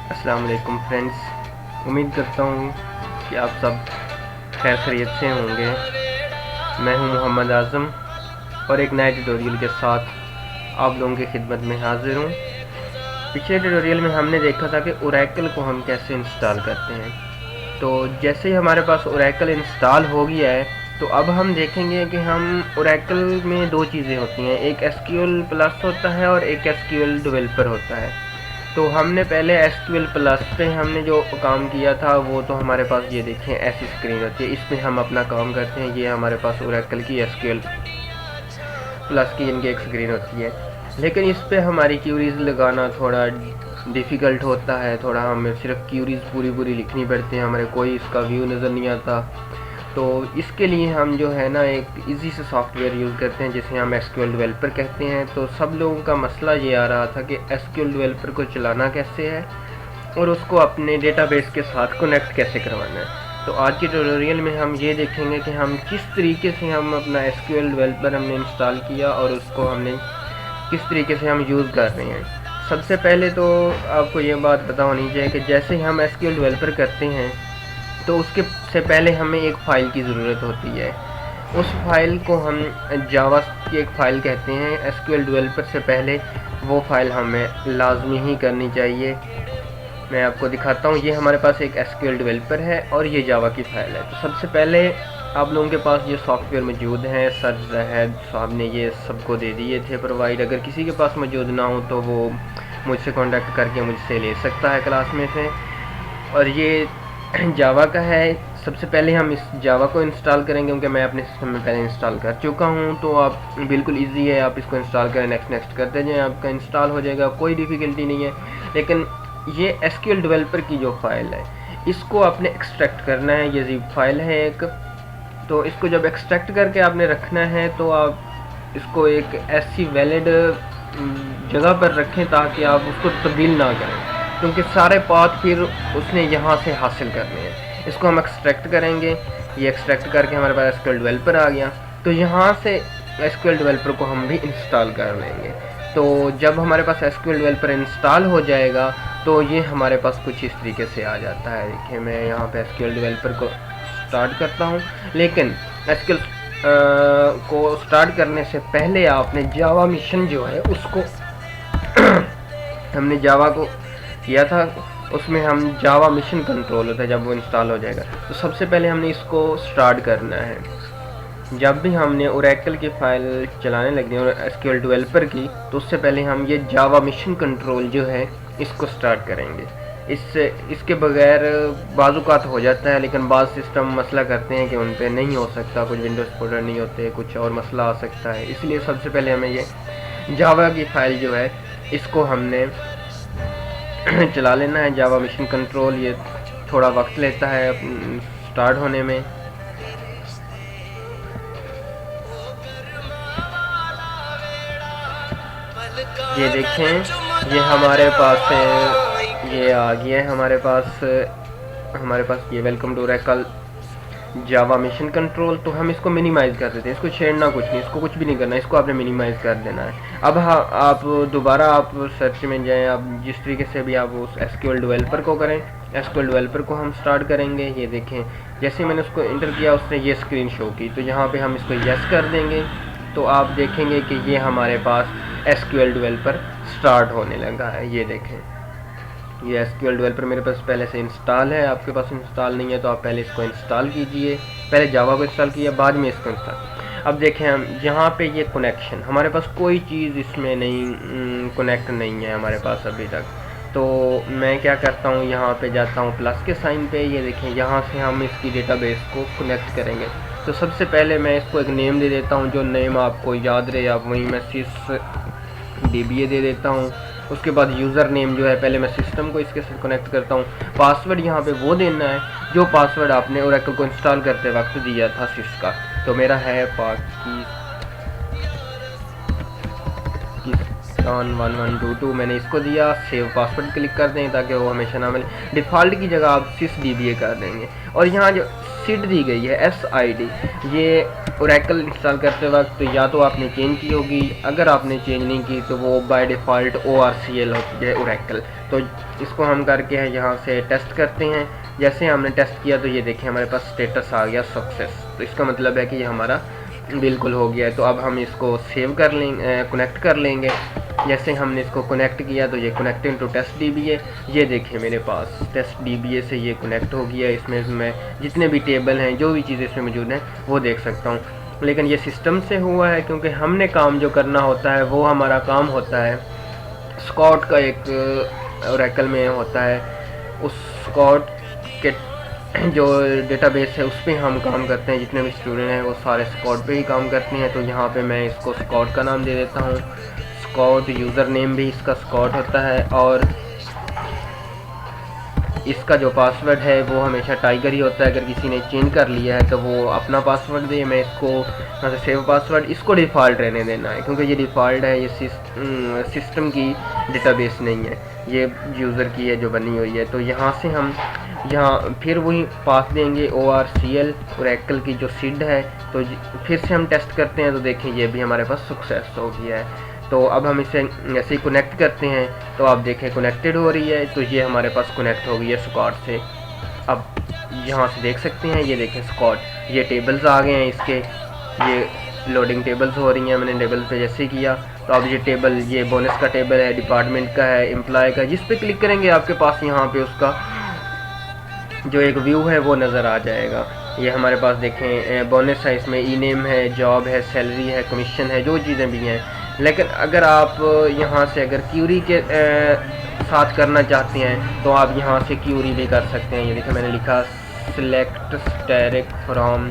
अस्सलाम वालेकुम फ्रेंड्स, उम्मीद करता हूँ कि आप सब खैर खैरियत से होंगे। मैं हूँ मोहम्मद आज़म और एक नए ट्यूटोरियल के साथ आप लोगों की खिदमत में हाज़िर हूँ। पिछले ट्यूटोरियल में हमने देखा था कि ओरेकल को हम कैसे इंस्टॉल करते हैं। तो जैसे ही हमारे पास ओरेकल इंस्टॉल हो गया है तो अब हम देखेंगे कि हम ओरेकल में दो चीज़ें होती हैं, एक एसक्यूएल प्लस होता है और एक एसक्यूएल डेवलपर होता है। तो हमने पहले एसक्यूएल प्लस पे हमने जो काम किया था वो तो हमारे पास ये देखें ऐसी स्क्रीन होती है, इसमें हम अपना काम करते हैं। ये हमारे पास ओरेकल की एसक्यूएल प्लस की इनकी एक स्क्रीन होती है, लेकिन इस पे हमारी क्यूरीज लगाना थोड़ा डिफ़िकल्ट होता है। थोड़ा हमें सिर्फ क्यूरीज पूरी लिखनी पड़ती हैं, हमारे कोई इसका व्यू नज़र नहीं आता। तो इसके लिए हम जो है ना एक इजी से सॉफ्टवेयर यूज़ करते हैं जिसे हम एसक्यूएल डेवलपर कहते हैं। तो सब लोगों का मसला ये आ रहा था कि एसक्यूएल डेवलपर को चलाना कैसे है और उसको अपने डेटाबेस के साथ कनेक्ट कैसे करवाना है। तो आज के ट्यूटोरियल में हम ये देखेंगे कि हम किस तरीके से हम अपना एसक्यूएल डेवलपर हमने इंस्टॉल किया और उसको हमने किस तरीके से हम यूज़ कर रहे हैं। सबसे पहले तो आपको ये बात पता होनी चाहिए कि जैसे ही हम एसक्यूएल डेवलपर करते हैं तो उसके से पहले हमें एक फ़ाइल की ज़रूरत होती है। उस फाइल को हम जावा की एक फ़ाइल कहते हैं। एसक्यूएल डेवलपर से पहले वो फ़ाइल हमें लाजमी ही करनी चाहिए। मैं आपको दिखाता हूँ, ये हमारे पास एक एसक्यूएल डेवलपर है और ये जावा की फ़ाइल है। तो सबसे पहले आप लोगों के पास ये सॉफ्टवेयर मौजूद हैं, सर जहद साहब ने ये सबको दे दिए थे प्रोवाइड। अगर किसी के पास मौजूद ना हो तो वो मुझसे कांटेक्ट करके मुझसे ले सकता है क्लास में से। और ये जावा का है। सबसे पहले हम इस जावा को इंस्टॉल करेंगे क्योंकि मैं अपने सिस्टम में पहले इंस्टॉल कर चुका हूँ। तो आप बिल्कुल इजी है, आप इसको इंस्टॉल करें, नेक्स्ट करते जाएँ, आपका इंस्टॉल हो जाएगा, कोई डिफ़िकल्टी नहीं है। लेकिन ये एसक्यूएल डेवलपर की जो फाइल है इसको आपने एक्सट्रैक्ट करना है। ये ज़िप फाइल है एक, तो इसको जब एक्सट्रैक्ट करके आपने रखना है तो आप इसको एक ऐसी वैलिड जगह पर रखें ताकि आप उसको तब्दील ना करें, क्योंकि सारे पाथ फिर उसने यहाँ से हासिल करने हैं। इसको हम एक्सट्रैक्ट करेंगे। ये एक्सट्रैक्ट करके हमारे पास एसक्यूएल डेवलपर आ गया। तो यहाँ से एसक्यूएल डेवलपर को हम भी इंस्टॉल कर लेंगे। तो जब हमारे पास एसक्यूएल डेवलपर इंस्टॉल हो जाएगा तो ये हमारे पास कुछ इस तरीके से आ जाता है। देखिए मैं यहाँ पे एसक्यूएल डेवलपर को स्टार्ट करता हूँ, लेकिन एसक्यूएल को स्टार्ट करने से पहले आपने जावा मिशन जो है उसको हमने जावा को किया था, उसमें हम जावा मिशन कंट्रोल होता है जब वो इंस्टॉल हो जाएगा। तो सबसे पहले हमने इसको स्टार्ट करना है। जब भी हमने ओरेकल की फ़ाइल चलाने लगनी है और एसक्यूएल डेवलपर की, तो उससे पहले हम ये जावा मिशन कंट्रोल जो है इसको स्टार्ट करेंगे। इसके बगैर बाज़ात हो जाता है, लेकिन बाज़ सिस्टम मसला करते हैं कि उन पर नहीं हो सकता, कुछ विंडोज़ सपोर्टर नहीं होते, कुछ और मसला आ सकता है। इसलिए सबसे पहले हमें ये जावा की फ़ाइल जो है इसको हमने चला लेना है। जावा मिशन कंट्रोल ये थोड़ा वक्त लेता है स्टार्ट होने में। ये देखें ये हमारे पास ये आ गया है हमारे पास ये welcome to Oracle Java mission control. तो हम इसको मिनिमाइज़ कर देते हैं, इसको छेड़ना कुछ नहीं, इसको कुछ भी नहीं करना, इसको आपने मिनिमाइज़ कर देना है। अब हाँ आप दोबारा आप सर्च में जाएं, आप जिस तरीके से भी आप उस एसक्यूएल डेवलपर को करें, एसक्यूएल डेवलपर को हम स्टार्ट करेंगे। ये देखें जैसे मैंने उसको इंटर किया उसने ये स्क्रीन शो की, तो यहाँ पर हम इसको यस कर देंगे तो आप देखेंगे कि ये हमारे पास एसक्यूएल डेवलपर स्टार्ट होने लगा है। ये देखें ये एसक्यूएल डेवलपर मेरे पास पहले से इंस्टॉल है। आपके पास इंस्टॉल नहीं है तो आप पहले इसको इंस्टॉल कीजिए। पहले जावा को इंस्टॉल किया, बाद में इसको इंस्टॉल। अब देखें हम यहाँ पे ये कनेक्शन, हमारे पास कोई चीज़ इसमें नहीं कनेक्ट नहीं है हमारे पास अभी तक। तो मैं क्या करता हूँ, यहाँ पे जाता हूँ प्लस के साइन पे। ये देखें यहाँ से हम इसकी डेटाबेस को कनेक्ट करेंगे। तो सबसे पहले मैं इसको एक नेम दे देता हूँ, जो नेम आपको याद रहे आप वहीं मैं SysDBA दे देता हूँ। उसके बाद यूज़र नेम जो है पहले मैं सिस्टम को इसके साथ कनेक्ट करता हूँ। पासवर्ड यहाँ पे वो देना है जो पासवर्ड आपने ओरेकल को इंस्टॉल करते वक्त दिया था सिस का। तो मेरा है पाकिस्तान1122, मैंने इसको दिया। सेव पासवर्ड क्लिक कर दें ताकि वो हमेशा ना मिले। डिफ़ॉल्ट की जगह आप SysDBA कर देंगे और यहाँ जो सीड दी गई है SID, ये ओरेकल इंस्टॉल करते वक्त या तो आपने चेंज की होगी, अगर आपने चेंज नहीं की तो वो बाय डिफ़ॉल्ट ORCL होती है ओरेकल। तो इसको हम करके यहाँ से टेस्ट करते हैं। जैसे हमने टेस्ट किया तो ये देखें हमारे पास स्टेटस आ गया सक्सेस, तो इसका मतलब है कि ये हमारा बिल्कुल हो गया है। तो अब हम इसको सेव कर लेंगे, कनेक्ट कर लेंगे। जैसे हमने इसको कनेक्ट किया तो ये कनेक्टिंग टू टेस्ट DBA, ये देखें मेरे पास टेस्ट DBA से ये कनेक्ट हो गया। इसमें मैं जितने भी टेबल हैं, जो भी चीज़ें इसमें मौजूद हैं वो देख सकता हूँ। लेकिन ये सिस्टम से हुआ है, क्योंकि हमने काम जो करना होता है वो हमारा काम होता है स्कॉट का, एक ओरेकल में होता है, उस स्कॉट के जो डेटाबेस है उस पर हम काम करते हैं। जितने भी स्टूडेंट हैं वो सारे स्कॉट पे ही काम करते हैं। तो यहाँ पे मैं इसको स्कॉट का नाम दे देता हूँ। स्कॉट यूज़र नेम भी इसका स्कॉट होता है, और इसका जो पासवर्ड है वो हमेशा टाइगर ही होता है। अगर किसी ने चेंज कर लिया है तो वो अपना पासवर्ड दे, मैं इसको यहाँ से सेव पासवर्ड, इसको डिफ़ॉल्ट रहने देना है क्योंकि ये डिफ़ॉल्ट है, ये सिस्टम की डेटाबेस नहीं है, ये यूज़र की है जो बनी हुई है। तो यहाँ से हम यहाँ फिर वही पास देंगे ORCL ओरेकल की जो सीड है। तो फिर से हम टेस्ट करते हैं तो देखें ये भी हमारे पास सक्सेस हो गया है। तो अब हम इसे ऐसे ही कनेक्ट करते हैं तो आप देखें कनेक्टेड हो रही है। तो ये हमारे पास कनेक्ट हो गई है स्कॉट से। अब यहाँ से देख सकते हैं, ये देखें स्कॉट, ये टेबल्स आ गए हैं इसके, ये लोडिंग टेबल्स हो रही हैं। मैंने टेबल पे जैसे किया तो अब ये टेबल, ये बोनस का टेबल है, डिपार्टमेंट का है, एम्प्लॉय का, जिस पे क्लिक करेंगे आपके पास यहाँ पे उसका जो एक व्यू है वो नज़र आ जाएगा। ये हमारे पास देखें बोनस है, इसमें ई-नेम है, जॉब है, सैलरी है, कमीशन है, जो चीज़ें भी हैं। लेकिन अगर आप यहाँ से अगर क्यूरी के साथ करना चाहते हैं तो आप यहाँ से क्यूरी भी कर सकते हैं। ये देखिए मैंने लिखा सिलेक्ट स्टैटिक फ्रॉम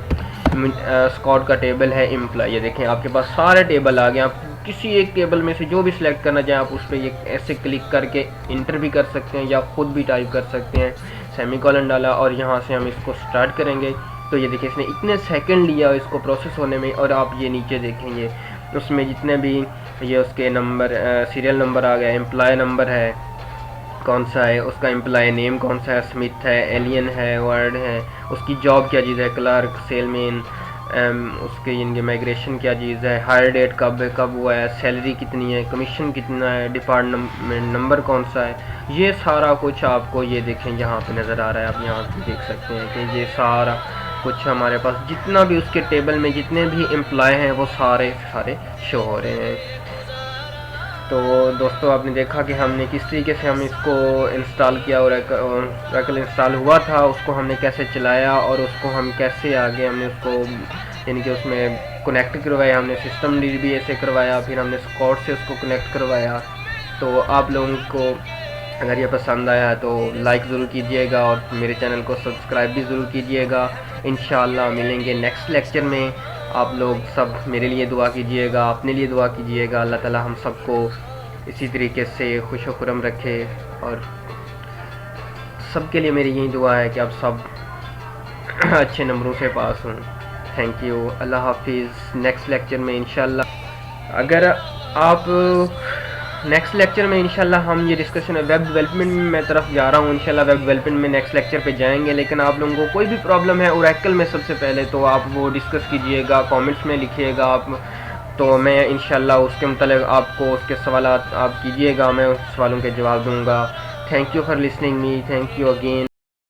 स्कॉट का टेबल है एम्प्लॉय। ये देखें आपके पास सारे टेबल आ गए। आप किसी एक टेबल में से जो भी सिलेक्ट करना चाहें आप उस पर ये ऐसे क्लिक करके इंटर भी कर सकते हैं या ख़ुद भी टाइप कर सकते हैं। सेमीकोलन डाला और यहाँ से हम इसको स्टार्ट करेंगे तो ये देखिए इसने इतने सेकंड लिया इसको प्रोसेस होने में। और आप ये नीचे देखेंगे उसमें जितने भी ये उसके नंबर, सीरियल नंबर आ गया, एम्प्लॉय नंबर है कौन सा है, उसका एम्प्लॉय नेम कौन सा है, स्मिथ है, एलियन है, वर्ड है, उसकी जॉब क्या चीज़ है, क्लर्क, सेलमैन, उसके इनके माइग्रेशन क्या चीज़ है, हायर डेट कब हुआ है, सैलरी कितनी है, कमीशन कितना है, डिपार्टमेंट नंबर कौन सा है, ये सारा कुछ आपको ये देखें यहाँ पे नज़र आ रहा है। आप यहाँ पे देख सकते हैं कि ये सारा कुछ हमारे पास जितना भी उसके टेबल में जितने भी एम्प्लॉय हैं वो सारे शो हो रहे हैं। तो दोस्तों आपने देखा कि हमने किस तरीके से हम इसको इंस्टॉल किया और ओरेकल इंस्टॉल हुआ था उसको हमने कैसे चलाया और उसको हम कैसे आगे हमने उसको यानी कि उसमें कनेक्ट करवाया, हमने सिस्टम DBA से करवाया, फिर हमने स्कॉट से उसको कनेक्ट करवाया। तो आप लोगों को अगर ये पसंद आया तो लाइक ज़रूर कीजिएगा और मेरे चैनल को सब्सक्राइब भी ज़रूर कीजिएगा। इंशाल्लाह मिलेंगे नेक्स्ट लेक्चर में। आप लोग सब मेरे लिए दुआ कीजिएगा, अपने लिए दुआ कीजिएगा। अल्लाह ताला हम सबको इसी तरीके से खुश व खुरम रखे और सबके लिए मेरी यही दुआ है कि आप सब अच्छे नंबरों से पास हों। थैंक यू, अल्लाह हाफिज़। नेक्स्ट लेक्चर में इंशाल्लाह अगर आप नेक्स्ट लेक्चर में इंशाल्लाह हम ये डिस्कशन वेब डेवलपमेंट में मैं तरफ जा रहा हूँ। इंशाल्लाह वेब डेवलपमेंट में नेक्स्ट लेक्चर पे जाएंगे। लेकिन आप लोगों को कोई भी प्रॉब्लम है ओरेकल में सबसे पहले तो आप वो डिस्कस कीजिएगा, कमेंट्स में लिखिएगा आप, तो मैं इंशाल्लाह उसके मतलब आपको उसके सवाल आप कीजिएगा, मैं उस सवालों के जवाब दूँगा। Thank you for listening me, thank you again.